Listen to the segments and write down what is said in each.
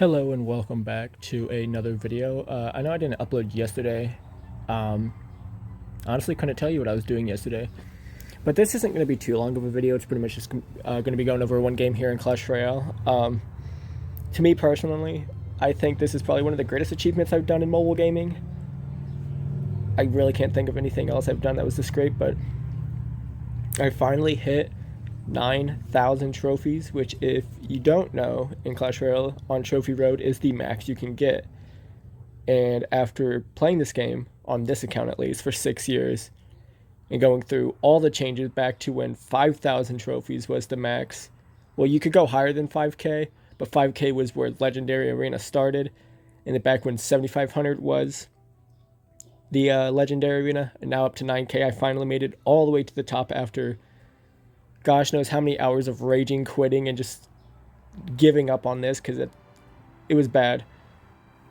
Hello and welcome back to another video. I know I didn't upload yesterday. Um, Honestly couldn't tell you what I was doing yesterday. But this isn't going to be too long of a video. It's pretty much just going to be going over one game here in Clash Royale. To me personally, I think this is probably one of the greatest achievements I've done in mobile gaming. I really can't think of anything else I've done that was this great, but I finally hit 9,000 trophies, which if you don't know, in Clash Royale on Trophy Road is the max you can get. And after playing this game, on this account at least, for 6 years, and going through all the changes back to when 5,000 trophies was the max. Well, you could go higher than 5K, but 5K was where Legendary Arena started, and then back when 7,500 was the Legendary Arena, and now up to 9K, I finally made it all the way to the top after gosh knows how many hours of raging, quitting, and just giving up on this because it was bad.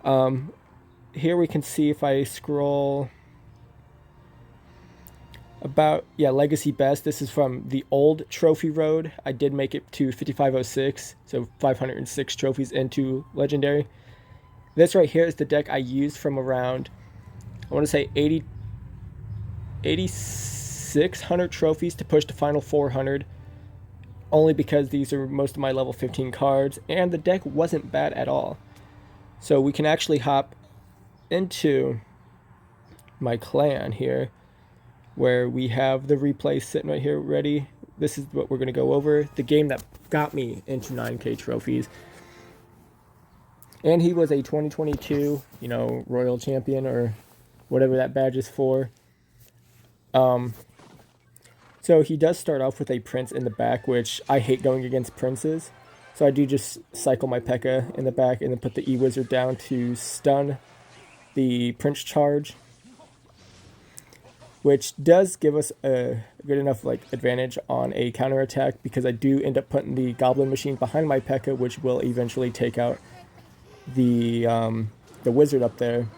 Here we can see if I scroll about, yeah, Legacy Best. This is from the old Trophy Road. I did make it to 5506, so 506 trophies into Legendary. This right here is the deck I used from around, I want to say 8,600 trophies to push to final 400, only because these are most of my level 15 cards, and the deck wasn't bad at all. So we can actually hop into my clan here, where we have the replay sitting right here ready. This is what we're going to go over. The game that got me into 9K trophies. And he was a 2022, Royal Champion, or whatever that badge is for. So he does start off with a Prince in the back, which I hate going against Princes. So I do just cycle my P.E.K.K.A in the back and then put the E-Wizard down to stun the Prince charge, which does give us a good enough advantage on a counterattack, because I do end up putting the Goblin Machine behind my P.E.K.K.A, which will eventually take out the Wizard up there,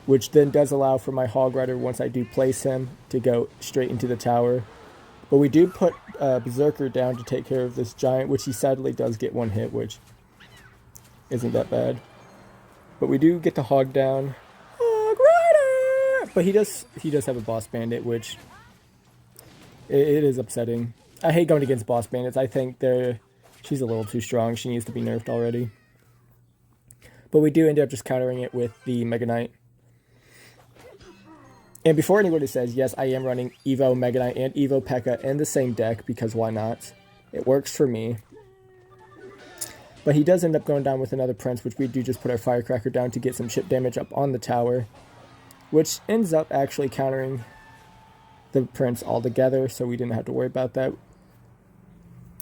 which then does allow for my Hog Rider, once I do place him, to go straight into the tower. But we do put Berserker down to take care of this Giant, which he sadly does get one hit, which isn't that bad. But we do get the Hog down. Hog Rider! But he does have a Boss Bandit, which it is upsetting. I hate going against Boss Bandits. I think she's a little too strong. She needs to be nerfed already. But we do end up just countering it with the Mega Knight. And before anybody says, yes, I am running Evo Mega Knight and Evo P.E.K.K.A in the same deck, because why not? It works for me. But he does end up going down with another Prince, which we do just put our Firecracker down to get some chip damage up on the tower, which ends up actually countering the Prince altogether, so we didn't have to worry about that.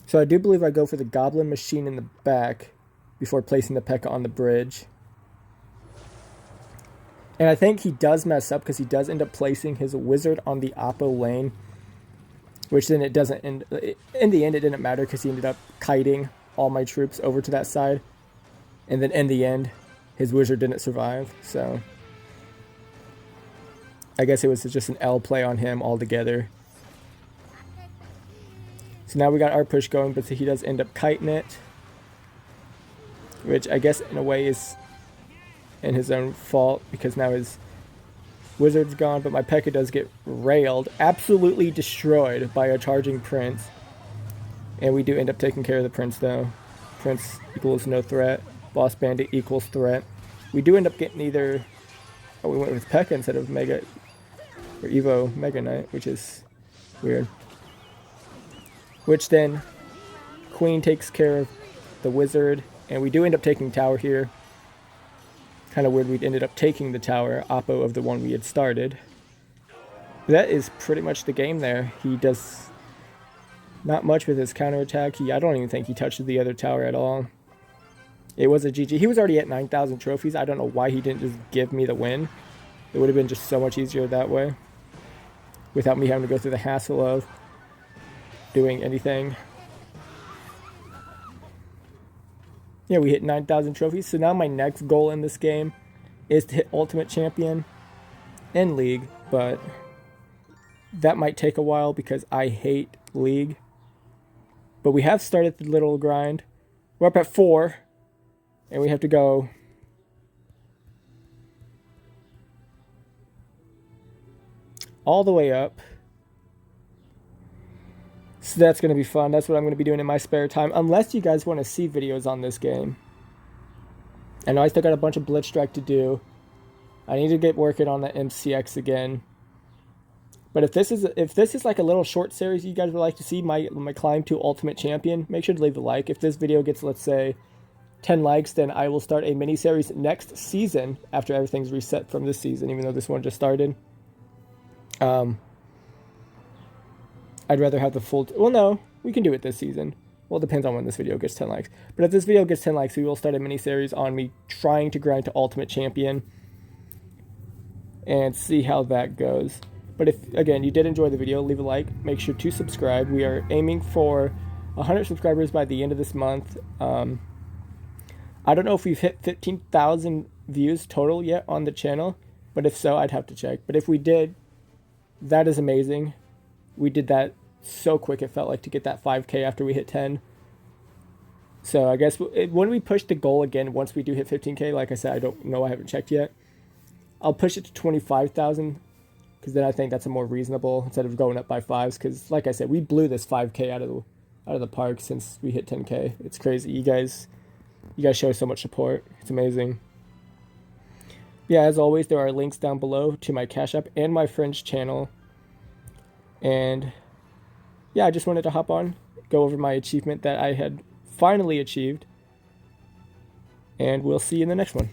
So I do believe I go for the Goblin Machine in the back before placing the P.E.K.K.A on the bridge. And I think he does mess up, because he does end up placing his Wizard on the Oppo lane, which then it doesn't end. In the end, it didn't matter, because he ended up kiting all my troops over to that side. And then in the end, his Wizard didn't survive. So I guess it was just an L play on him altogether. So now we got our push going, but he does end up kiting it, which I guess in a way is in his own fault, because now his Wizard's gone, but my P.E.K.K.A does get railed, absolutely destroyed by a charging Prince. And we do end up taking care of the Prince, though. Prince equals no threat. Boss Bandit equals threat. We do end up getting either... Oh, we went with P.E.K.K.A instead of Mega... or Evo Mega Knight, which is weird. Which then, Queen takes care of the Wizard, and we do end up taking tower here. Kind of weird we ended up taking the tower, oppo of the one we had started. That is pretty much the game there. He does not much with his counterattack. I don't even think he touched the other tower at all. It was a GG. He was already at 9,000 trophies. I don't know why he didn't just give me the win. It would have been just so much easier that way, without me having to go through the hassle of doing anything. Yeah, we hit 9,000 trophies. So now my next goal in this game is to hit Ultimate Champion in League, but that might take a while because I hate League. But we have started the little grind. We're up at 4. And we have to go all the way up. So that's going to be fun. That's what I'm going to be doing in my spare time. Unless you guys want to see videos on this game. I know I still got a bunch of Blitzstrike to do. I need to get working on the MCX again. But if this is like a little short series you guys would like to see, my climb to Ultimate Champion, make sure to leave a like. If this video gets, let's say, 10 likes, then I will start a mini series next season after everything's reset from this season, even though this one just started. I'd rather have the full... well, no, we can do it this season. Well, it depends on when this video gets 10 likes. But if this video gets 10 likes, we will start a mini-series on me trying to grind to Ultimate Champion. And see how that goes. But if, again, you did enjoy the video, leave a like. Make sure to subscribe. We are aiming for 100 subscribers by the end of this month. I don't know if we've hit 15,000 views total yet on the channel. But if so, I'd have to check. But if we did, that is amazing. We did that so quick, it felt like, to get that 5K after we hit 10. So I guess when we push the goal again, once we do hit 15K, like I said, I don't know, I haven't checked yet. I'll push it to 25,000, because then I think that's a more reasonable, instead of going up by fives, because like I said, we blew this 5K out of the park since we hit 10K. It's crazy. You guys show so much support. It's amazing. Yeah, as always, there are links down below to my Cash App and my friend's channel. And yeah, I just wanted to hop on, go over my achievement that I had finally achieved. And we'll see you in the next one.